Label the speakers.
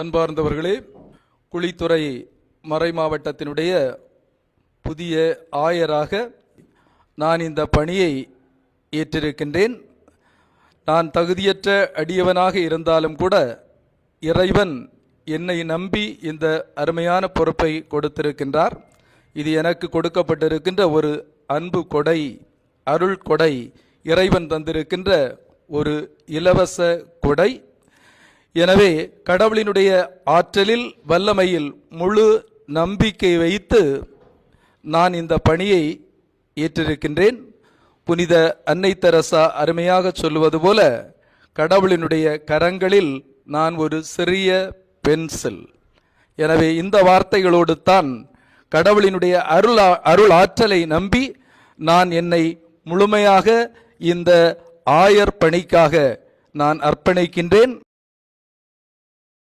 Speaker 1: அன்பார்ந்தவர்களே, குழித்துறை மறைமாவட்டத்தினுடைய புதிய ஆயராக நான் இந்த பணியை ஏற்றிருக்கின்றேன். நான் தகுதியற்ற அடியவனாக இருந்தாலும் கூட இறைவன் என்னை நம்பி இந்த அருமையான பொறுப்பை கொடுத்திருக்கின்றார். இது எனக்கு கொடுக்கப்பட்டிருக்கின்ற ஒரு அன்பு கொடை, அருள் கொடை, இறைவன் தந்திருக்கின்ற ஒரு இலவச கொடை. எனவே கடவுளினுடைய ஆற்றலில், வல்லமையில் முழு நம்பிக்கை வைத்து நான் இந்த பணியை ஏற்றிருக்கின்றேன். புனித அன்னை தெரசா அருமையாக சொல்லுவது போல, கடவுளினுடைய கரங்களில் நான் ஒரு சிறிய பென்சில். எனவே இந்த வார்த்தைகளோடு தான் கடவுளினுடைய அருள் ஆற்றலை நம்பி நான் என்னை முழுமையாக இந்த ஆயர் பணிக்காக நான் அர்ப்பணிக்கின்றேன்.